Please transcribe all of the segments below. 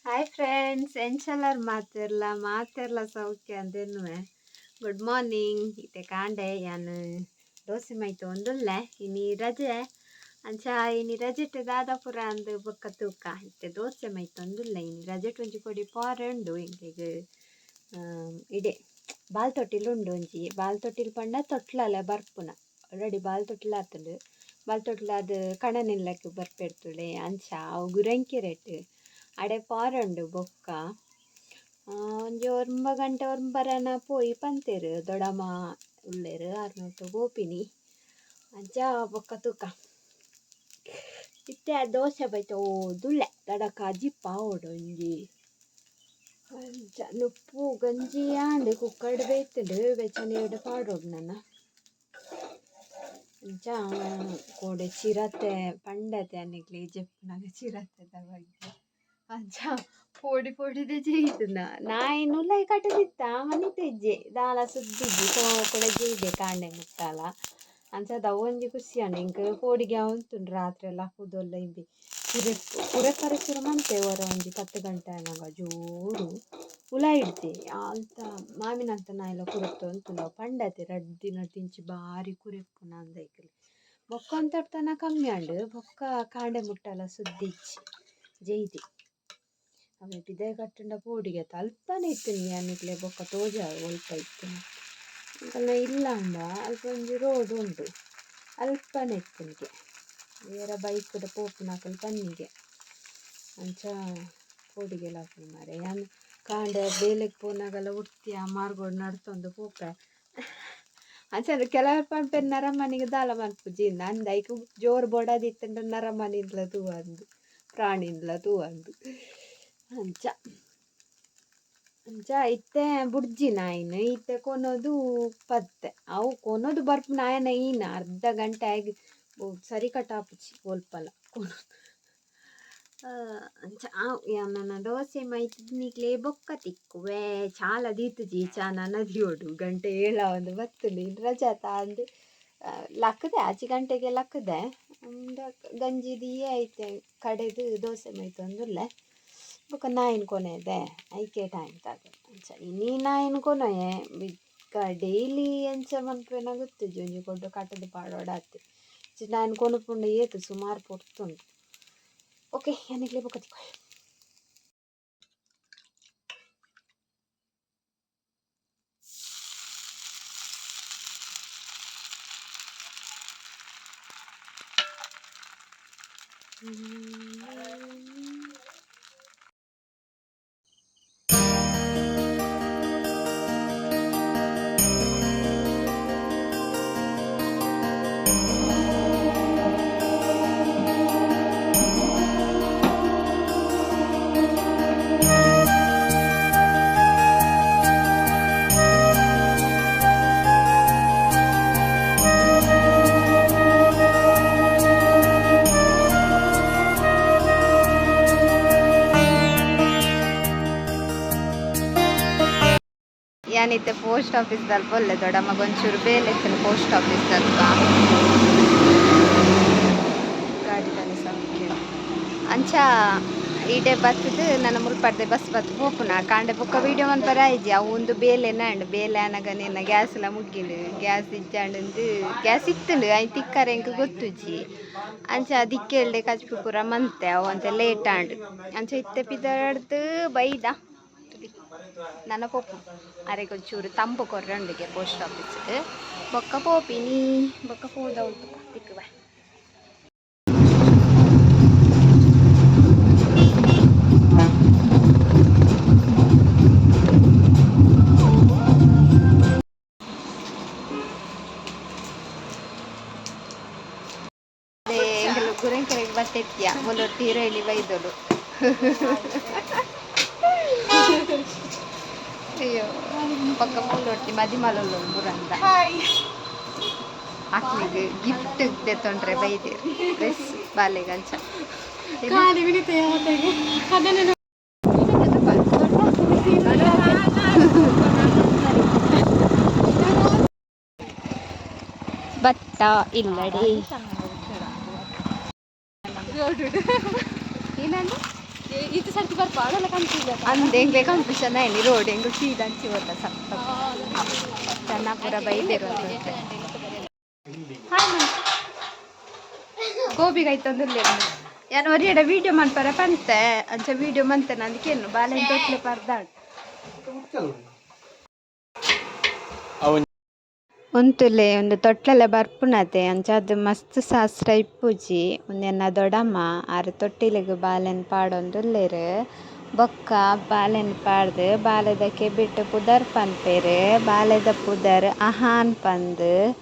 Hi friends, ಎಂಚಲ್ಲರ್ ಮಾತಿರ್ಲ ಸೌಖ್ಯ ಅಂದೇನುವೆ. Good morning. ಇತ್ತೆ ಕಾಂಡೆ ಯಾನು ದೋಸೆ ಮೈತು ಒಂದುಲ್ಲೆ ಇನಿ ರಜೆ ಅಂಚ ಇನಿ ರಜೆಟ್ ದಾದಾಪುರ ಅಂದು ಬೊಕ್ಕ ತೂಕ ಇತ್ತೆ ದೋಸೆ ಮೈತು ಒಂದುಲ್ಲೆ ಇನಿ ರಜೆಟ್ ಒಂಜಿ ಕೊಡಿ ಪಾರೆ ಉಂಡು ಇಂಕೆಗ್ ಇಡೆ ಬಾಲ್ ತೊಟ್ಟಿಲ್ ಉಂಡು ಒಂಜಿ ಬಾಲ್ ತೊಟ್ಟಿಲ್ ಪಂಡ ತೊಟ್ಲಾಲೆ ಬರ್ಪುನ ಆಲ್ರೆಡಿ ಬಾಲ್ ತೊಟ್ಟಿಲ್ ಆತುಂಡು ಬಾಲ್ ತೊಟ್ಟಿಲ್ ಅದು ಕಣನಿಲ್ಲಕ್ಕೆ ಬರ್ಪೆಡ್ತುಳೆ ಅಂಚ ಅವು ಗುರಂಕಿ ಅಡೆ ಪಾರುಂಡು ಬೊಕ್ಕ ಒಂಜಿ 9 ಗಂಟೆ 9:30 ಪೋಯಿ ಪಂತೇರು ದೊಡಮ್ಮ ಉಳ್ಳೇರು ಆರ್ನೂಟ ಗೋಪಿನಿ ಅಂಚ ಬೊಕ್ಕ ತೂಕ ಇತ್ತೆ ದೋಸೆ ಬೈತ ಓದುಳ್ಳೆ ದಡಕ ಜಿಪ್ಪ ಓಡು ಒಂಜಿ ಅಂಚ ನುಪ್ಪು ಗಂಜಿ ಆಂಡು ಕುಕ್ಕರ್ಡ್ ಬೇಯ್ತುಂಡು ಬೆಚ್ಚನೆ ಪಾಡೋಡು ನನ್ನ ಅಂಚ ಕೋಡೆ ಚಿರತೆ ಪಂಡತೆ ಅನ್ನಿಕ್ಲಿ ಜಪ್ಪುನಾಗ ಚಿರತೆದ ಬಗ್ಗೆ ಅಂಚ ಪೋಡಿ ಪೋಡಿದೆ ಜೈತುನ ನಾಯಿನುಲ್ಲ ಕಟ್ಟದಿತ್ತ ಮನೆ ತೆಜ್ಜೆ ದಾಲ ಸುದ್ದಿಜ್ಜಿ ಸೋಕಡೆ ಜೈದೆ ಕಾಂಡೆ ಮುಟ್ಟಾಲ ಅಂಚದ ಒಂಜಿ ಖುಷಿ ಅಂಡು ಇಂಕ ಪೋಡಿಗೆ ಉಂತುಂಡು ರಾತ್ರಿ ಎಲ್ಲ ಹಾಕುದೊಲ್ಲ ಇಂಬಿ ಪುರೆ ಪರಿಸರ ಮಂತೆ ಹೊರ ಒಂಜಿ 10 ಗಂಟೆ ಅನ್ನಂಗ ಜೋರು ಹುಳ ಇಡ್ತೆ ಅಂತ ಮಾಮಿನಂತ ನಾಯೆಲ್ಲ ಕುರೆಕ್ತ ಉಂತುಂಡ ಪಂಡತೆ ರಡ್ದಿನ ತಿಂಚಿ ಬಾರಿ ಕುರೆಪ್ಪುನ ಅಂದೈಕಲಿ ಬೊಕ್ಕ ಅಂತಡ್ತನ ಕಮ್ಮಿ ಅಂಡು ಬೊಕ್ಕ ಕಾಂಡೆ ಮುಟ್ಟಾಲ ಸುದ್ದಿಜ್ಜಿ ಜೈದೆ ಆಮೇಲೆ ಪಿದಾಯ ಕಟ್ಟಂಡ ಪೋಡಿಗೆ ಅಲ್ಪನೇ ಇತ್ತು ಅನ್ನಿಕ್ಲೆ ಬೊಕ್ಕ ತೋಜ ಒಲ್ಪ ಇತ್ತು ಅಂಕಲ್ನ ಇಲ್ಲ ಅಂದ ಅಲ್ಪ ಒಂಜಿ ರೋಡ್ ಉಂಟು ಅಲ್ಪನೇ ಇತ್ತು ನನಗೆ ಬೇರೆ ಬೈಕ್ದ ಪೋಪುನಾಕಲ್ ಪನ್ನಿಗೆ ಅಂಚ ಪೋಡಿಗೆಲ್ಲ ಹಾಕಿ ಮಾರೆ ನಾನು ಕಾಂಡೆ ಬೇಲೆಗೆ ಪೋನಾಗೆಲ್ಲ ಉಡ್ತಿಯ ಮಾರ್ಗೋಡು ನಡ್ತೊಂದು ಪೋಪೆ ಅಂಚ ಕೆಲವರು ಪಂಪೆ ನರಮನಿಗೆ ದಾಲ ಮನ್ಪುಜಿ ಅಂದ ಐಕು ಜೋರು ಬೊಡದಿತ್ತಂಡ ನರಮನಿಂದ್ಲ ತೂ ಅಂದು ಪ್ರಾಣಿಂದ್ಲ ತೂ ಅಂದು ಅಂಚ ಅಂಚ ಇತ್ತೆ ಬುಡ್ಜಿ ನಾಯಿನ ಇತ್ತೆ ಕೊನೋದು ಪತ್ತೆ ಅವು ಕೊನೋದು ಬರ್ಪು ನಾಯನ ಈನ ಅರ್ಧ ಗಂಟೆ ಆಗಿ ಸರಿ ಕಟಾಪುಚಿ ಒಲ್ಪಲ ಕೊನೋದು ಅಂಚ ನನ್ನ ದೋಸೆ ಮೈತಿದ್ನಿಕ್ಲೆ ಬೊಕ್ಕ ತಿಕ್ಕುವೆ ಚಾಲ ದೀತುಜಿ ಚಾನ ನದಿಯೋಡು ಗಂಟೆ 7 ಒಂದು ಬತ್ತು ನೀನು ರಜಾ ತಾಂದು ಲಕ್ಕದೆ ಆಚೆ ಗಂಟೆಗೆ ಲಕ್ಕದೆ ಗಂಜಿ ದಿಯೇ ಐತೆ ಕಡೆದು ದೋಸೆ ಮೈತು ಅಂದುಲ್ಲೆ ಬೊಕ್ಕ ನಾಯಿನ ಕೊನೆದೆ ಐಕೆ ಟೈಮ್ ತಾಗ ಅಂಚ ಇನ್ನೀ ನಾಯಿನ ಕೊನೆಯೇ ಬಿಕ್ಕ ಡೈಲಿ ಎಂಚ ಮನ್ಪೇನ ಗೊತ್ತಿಜ್ಜಿ ಒಂಜಿ ಕೊಟ್ಟು ಕಟ್ಟದು ಪಾಡೋಡಾತು ನಾಯಿನ ಕೊನುಪುಂಡು ಏತು ಸುಮಾರು ಪೊರ್ತುಂಡು ಓಕೆ ಏನಿಗ್ಲಿ ಬೊಕ್ಕ ತಿಕ್ಕೊ ಯಾನಿತ್ತೆ ಪೋಸ್ಟ್ ಆಫೀಸ್ ದಲ್ಪ ಒಳ್ಳೆ ದೊಡ್ಡಮ್ಮಗ ಒಂಚೂರು ಬೇಲೆ ಇತ್ತು ಪೋಸ್ಟ್ ಆಫೀಸ್ ದಲ್ಪ ಗಾಡಿ ತನಿಸಕ್ಕೆ ಅಂಚ ಈಡೆ ಬತ್ತದು ನನ್ನ ಮುಲ್ಪಡ್ದೆ ಬಸ್ ಬತ್ತು ಹೋಪುನ ಕಾಂಡೆ ಬೊಕ್ಕ ವೀಡಿಯೋ ಒಂದು ಬರಾಯಿಜಿ ಅವು ಒಂದು ಬೇಲೆ ನಾಂಡು ಬೇಲೆ ಅನಗ ನಿನ್ನ ಗ್ಯಾಸ್ ಎಲ್ಲ ಮುಗ್ಗಿಂಡು ಗ್ಯಾಸ್ ಇಜ್ಜಾಂಡು ಗ್ಯಾಸ್ ಇತ್ತುಂಡು ಐ ತಿಕ್ಕರೆ ಎಂಕ್ ಗೊತ್ತುಜಿ ಅಂಚ ದಿಕ್ಕೆ ಹೇಳ್ದೆ ಕಚ್ಪುಪುರ ಮಂತೆ ಅವು ಅಂತೆ ಲೇಟ್ ಆಂಡು ಅಂಚ ಇತ್ತೆ ಪಿದಾಡ್ದು ಬೈದ ನನ್ನ ಪೋಪು ಅರೆಗೊಂಚೂರು ತಂಪು ಕೊರ್ರಂಡಿಗೆ ಪೋಸ್ಟ್ ಆಫೀಸ್ಗೆ ಬೊಕ್ಕ ಪೋಪಿನಿ ಬೊಕ್ಕ ಪೋದ ಉಂಟು ತಿಕ್ಕುವ ಎಂಕಲು ಗುರಂಕೆರೆಗೆ ಬತ್ತೆತ್ಯ ಮೊಲೊಟ್ಟು ಹೀರೋಯಿನಿ ಬೈದೋಳು ಅಯ್ಯೋ ಪಕ್ಕ ಮೂಲೊಟ್ಟಿ ಮದಿಮಲೊಲ್ಲು ಬುರಂದ ಅಕ್ಲಿಗೆ ಗಿಫ್ಟ್ ತೆತ್ತೊಂಡ್ರೆ ಬೈದೇರು ಡ್ರೆಸ್ ಬಾಲೆಗೆ ಅಂಚ ಭತ್ತ ಇಲ್ಲಡಿ ಏನಂದ್ರೆ ಇದು ಅಂದೆ ಹೆಂಗೆ ಕಾಂಪಿಟೇಷನ್ ಆಯ್ನಿ ರೋಡ್ ಹೆಂಗೆ ಸೀದಾ ಹಂಚಿ ಹೋದ ಸತ್ತ ಚೆನ್ನಾಪುರ ಬೈದಿರೋದು ಗೋಬಿಗಾಯ್ತಂದಿಲ್ಲ ಯಾನು ಒರಿಯಡ ವೀಡಿಯೋ ಮಾಡ್ಪಾರ ಪಂತೆ ಅಂಚ ವೀಡಿಯೋ ಮಂತೇನೆ ಅದಕ್ಕೇನು ಬಾಲೆ ತೊಟ್ಲೆ ಪರ್ದಾಡ್ ಒಂತುಲೆ ಒಂದು ತೊಟ್ಲಲೆ ಬರ್ಪುನತೆ ಅಂಚ ಅದು ಮಸ್ತ್ ಶಾಸ್ತ್ರ ಇಪ್ಪುಜಿ ಒಂದೆನ್ನ ದೊಡಮ್ಮ ಆರು ತೊಟ್ಟಿಲಿಗೆ ಬಾಲೆನ್ ಪಾಡೊಂದುಲ್ಲೇರು ಬೊಕ್ಕ ಬಾಲೆನ್ ಪಾಡ್ದು ಬಾಲೆದಕ್ಕೆ ಬಿಟ್ಟು ಪುದರ್ ಪನ್ಪೇರು ಬಾಲೆದ ಪುದರ್ ಅಹಾನ್ ಪಂದು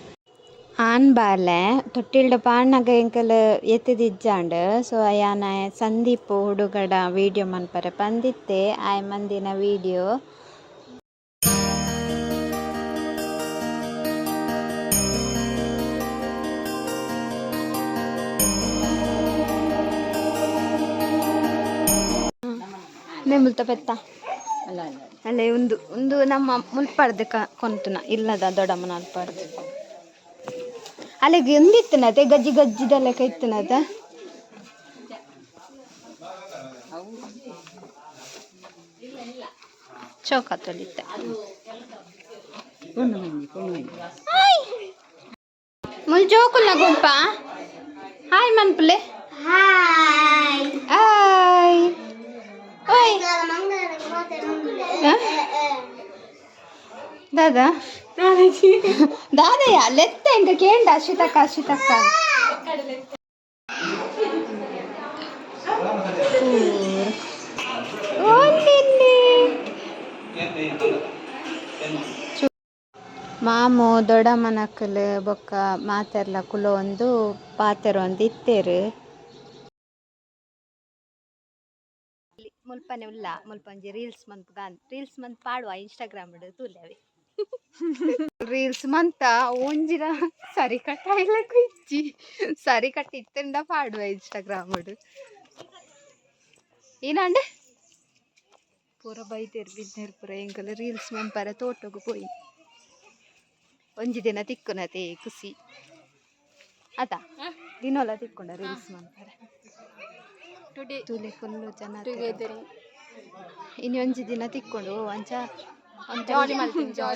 ಆನ್ ಬಾಲೆ ತೊಟ್ಟಿಲ್ಡ ಪಾಡ್ನಾಗ ಎಂಕಲ್ ಎತ್ತಿದಿಜ್ಜಾಂಡ್ ಸೊ ಯಾನ ಸಂದೀಪ್ ಹುಡುಗಡ ವೀಡಿಯೋ ಮನ್ಪರೆ ಪಂದಿತ್ತೆ ಆಯ್ ಮಂದಿನ ವೀಡಿಯೋ ಮುಲ್ತ ಪೆತ್ತ ಅಲ್ಲೇ ಒಂದು ನಮ್ಮ ಮುಲ್ಪಾಡ್ದು ಕೊಂತುನ ಇಲ್ಲದ ದೊಡ್ಡಮ್ಮನ ಅಲ್ಪಾಡ್ದು ಅಲ್ಲಿಗೆ ಒಂದಿತ್ತನತೆ ಗಜ್ಜಿ ಗಜ್ಜಿದೆಲ್ಲ ಕೈತನದ ಚೌಕ ತೊಳಿತೆ ಮುಲ್ ಜೋಕುಲ್ಲ ಗುಂಪ ಹಾಯ್ ಮನ್ಪುಲೆ ಹಾಯ್ ಓಯ್ ದಾದಾ ದಾದಯ್ಯ ಲೆತ್ತ ಇಂಕ ಕೇಂಡ ಅಶ್ವಿತಕ್ಕ ಮಾಮು ದೊಡ್ಡಮ್ಮನಕ್ಕಲು ಬೊಕ್ಕ ಮಾತೆರ್ಲ ಕುಲೋ ಒಂದು ಪಾತೆರ ಒಂದು ಇತ್ತೇರು ಮುಲ್ಪನೆ ಉಲ್ಲ ಮುಲ್ಪಂಜಿ ರೀಲ್ಸ್ ಮಂತ್ ಪಾಡುವ ಇನ್ಸ್ಟಾಗ್ರಾಮ್ ತೂಲೆವೆ ರೀಲ್ಸ್ ಮಂತ ಒಂಜಿನ ಸರಿ ಕಟ್ಟ ಇಲ್ಲ ಕುಚ್ಚಿ ಸರಿ ಕಟ್ಟ ಇತ್ತಂಡ ಪಾಡುವ ಇನ್ಸ್ಟಾಗ್ರಾಮ್ ಏನಂಡೆ ಪೂರ ಬೈತೇರು ಬಿದ್ದೇರು ಪೂರ ಎಂಕಲ್ ರೀಲ್ಸ್ ಮಂಪರ ತೋಟಗೂ ಪೋಯಿ ಒಂಜಿ ದಿನ ತಿಕ್ಕುನತೆ ಖುಷಿ ಆತ ದಿನೋಲ ತಿಕ್ಕೊಂಡ ರೀಲ್ಸ್ ಮಂಪರ ತುಲೆ ಫುಲ್ಲು ಚೆನ್ನಾಗಿ ಇನ್ನು ಒಂಜಿ ದಿನ ತಿಕ್ಕೊಂಡು ಅಂಚ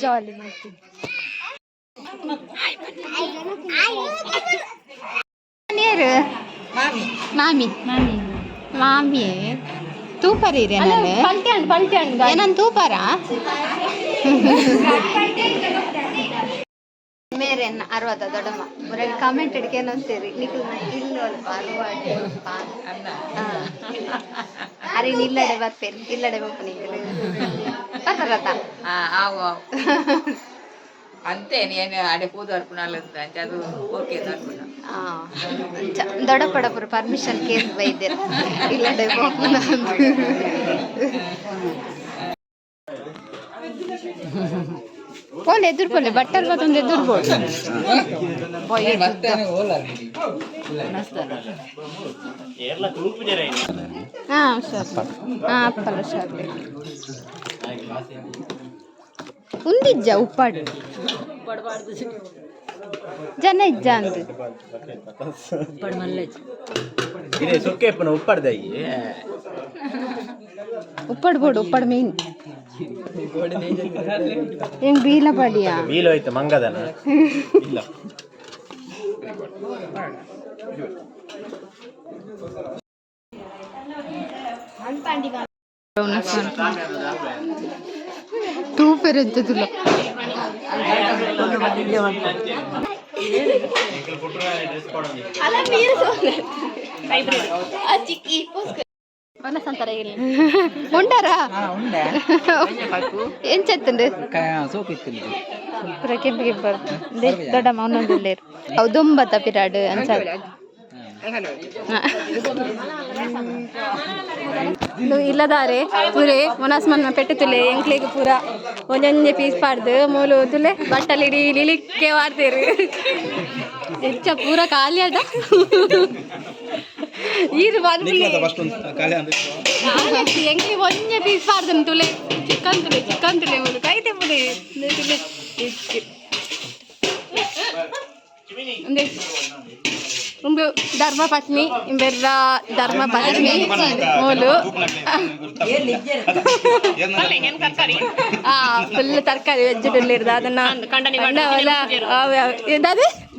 ಜಾಲಿ ಮಾಡ್ತೀನಿ ಮಾಮಿ ತೂಪರೀರಿ ಏನಂತ ತೂಪಾರ ಮೇರೆ 60 ದೊಡ್ಡಮ್ಮ ಬರೀ ಕಾಮೆಂಟ್ ಹಿಡ್ಕೇನು ಅಂತೀರಿ ನಿಖಿಲ್ ಇಲ್ಲೋ ಅಲ್ಪ 60 ಅರೆ ಇಲ್ಲಡೆ ಬರ್ಪೇರಿ ಇಲ್ಲಡೆ ಬಪ್ಪ ನಿಖಿಲ್ ಅಂತೆ ನೀನು ಅಡೆ ಕೂದು ಅರ್ಪಣಾಲ ಅದು ಓಕೆ ದೊಡ್ಡ ಪಡಪುರ ಪರ್ಮಿಷನ್ ಕೇಸ್ ಬೈದ್ದೆ ಇಲ್ಲಡೆ ಬಪ್ಪನ ಓಲೆ ಎದುರ್ಕೊಳ್ಳಿ ಬಟ್ಟಲ್ ಮತ್ತೊಂದು ಎದುರ್ಬೋದು ಹಾಂ ಸರ್ ಹಾಂ ಅಪ್ಪಲ್ಲ ಸರ್ ಉಂದಿಜ್ಜ ಉಪ್ಪಾಡು ಜನ ಇಜ್ಜ ಅಂದು ಉಪ್ಪಡ್ ಬೋಡು ಉಪ್ಪಡ್ ಮೀನ್ ಹೆಂಗ್ ಬೀಲ ಪಡಿಯಾ ಬೀಲೋಯ್ತು ಮಂಗದನ ಇಲ್ಲ ತೂ ಪೆರೆಂತದುಲ್ಲ ఉండారా ఏం చేస్తుండే ಕೆಂಪು ಕೆಂಪು ದೊಡ್ಡಮ್ಮ ಒಂದೊಂದು లేరు ಅವು ದುಂಬತ್ತ ಪಿರಾಡು ಅನ್ಸ ಇಲ್ಲದಾರೆ ಪೂರೆ ಮೊನಾಸ್ಮನ್ ಪೆಟ್ಟುತ್ತುಲೆ ಎಂಕ್ಲಿಗೆ ಪೂರ ಒಂಜೊಂಜೆ ಪೀಸ್ ಪಾಡ್ದು ಮೂಲು ತುಲೆ ಬಟ್ಟಲು ಇಡೀ ನಿಲಿಕ್ಕೆ ವಾರ್ತೀರು ಹೆಚ್ಚ ಪೂರ ಖಾಲಿ ಅದ ಇದು ಎಂಕ್ಲಿ ಒಂಜೆ ಪೀಸ್ ಪಾಡ್ದನು ತುಲೆ ಚಿಕ್ಕನ್ ತುಲೆ ಮೂಲು ಕೈತೆ ಪುಡೆ ತುಲೆ ಒಂದು ಧರ್ಮ ಪತ್ನಿ ಇಂಬೆರ್ರ ಧರ್ಮ ಪತ್ನಿ ಮೂಲು ಫುಲ್ ತರಕಾರಿ ವೆಜ್ಜಿಟುಲ್ಲಿರ್ದ ಅದನ್ನ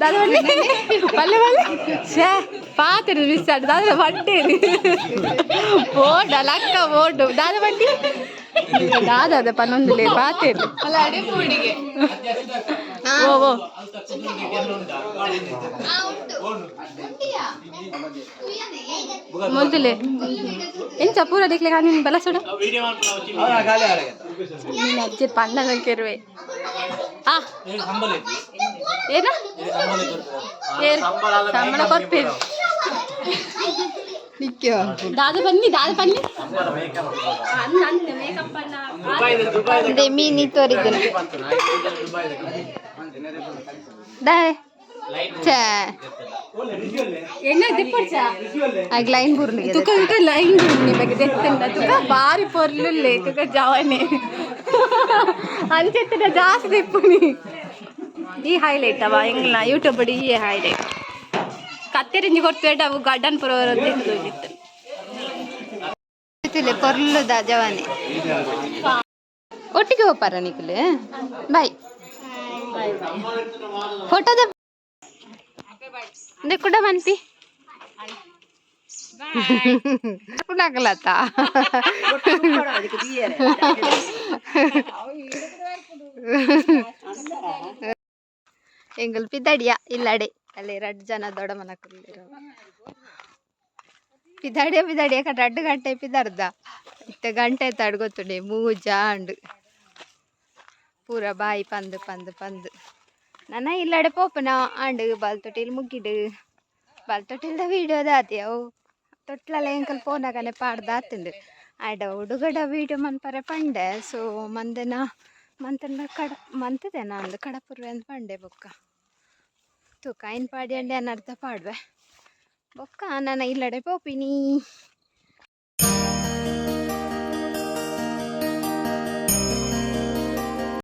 ಪಲ್ಲೆ ಪಲ್ಲೆ ಶೇ ಪಾತಿರು ಮಿಸ್ ಆಡು ದಾದ ಬಟ್ಟೇರಿ ಓಡ ಲಕ್ಕ ಓಡು ದಾದ ಬಟ್ಟಿ ದಾದ ಪನ್ನೊಂದುಲೆ ಪಾತೇರು ಓ ಓ ಮೊದಲೇ ಎಂಚ ಪೂರ ದಿಕ್ಲೆ ಕಾನಿ ಬಲ ಸುಡ ನೀನು ಅಜ್ಜಿ ಪಂಡನ ಕೆರುವೆ ಆ ಏನ ಸಂಬಳ ಕೊಡ್ತೇವೆ ದಾದ ಬನ್ನಿ ಅದೇ ಮೀನಿ ತೋರಿದ್ದೇನೆ ಲೈನ್ ಬುರ್ಲಿ ತುಕ ಲೈನ್ ಬುರ್ಲಿ ಬಗ್ಗೆ ತೆತ್ತಂಡ ತುಕ ಬಾರಿ ಪೊರ್ಲುಲ್ಲೆ ತುಕ ಜವನೆ ಅಂಚೆತ್ತಡ ಜಾಸ್ತಿ ತಿಪ್ಪುನಿ ಈ ಹೈಲೈಟ್ ಅವ ಎಂಗ್ಲ ಯೂಟ್ಯೂಬ್ ಬಡಿ ಈ ಹೈಲೈಟ್ ಕತ್ತೆರಿಂಜಿ ಕೊಡ್ತೇವೆ ಅವು ಗಡ್ಡನ್ ಪುರವರ ಪೊರ್ಲುದ ಜವಾನೆ ಒಟ್ಟಿಗೆ ಹೋಪಾರ ನಿಖಿಲ್ ಬಾಯ್ ಫೋಟೋದ ಕೂಡ ಮನ್ಪಿ ಕುಡಾಕಲತ್ತ ಎಂಗಲ್ ಪಿದ್ದಾಡಿಯ ಇಲ್ಲಡೆ ಅಲ್ಲಿ 2 ಜನ ದೊಡ್ಡ ಮನಕಲ್ಲಿರೋ ಪಿದ್ದಾಡಿಯ ಕಟ್ಟ 2 ಗಂಟೆ ಪಿದ್ದಾರ್ದ ಇತ್ತ ಗಂಟೆ ತಡ್ಗೊತ್ತುಂಡೆ ಮೂಜಾಂಡು ಪೂರ ಬಾಯಿ ಪಂದು ನನ್ನ ಇಲ್ಲಡೆ ಪೋಪನ ಆಂಡು ಬಾಲ್ತೊಟ್ಟಿಲ್ ಮುಗ್ಗಿಡು ಬಾಲ್ತೊಟ್ಟಿಲ್ದ ವೀಡಿಯೋದ ಆತಿಯವು ತೊಟ್ಲಲೆ ಎಂಕಲ್ ಫೋನಾಗನೆ ಪಾಡ್ದಾತುಂಡು ಆಡ ಹುಡುಗಡ ವೀಡಿಯೋ ಮನ್ಪರೆ ಪಂಡೆ ಸೊ ಮಂದೆನ ಮಂತದೇನ ಅಂದು ಕಡಪುರ್ವೆ ಅಂತ ಪಂಡೆ ಬೊಕ್ಕ ತೂಕ ಐನ್ ಪಾಡಿ ಅಂಡೆ ಅನ್ನರ್ಥ ಪಾಡ್ವೆ ಬೊಕ್ಕ ನನ್ನ ಇಲ್ಲಡೆ ಪೋಪಿನಿ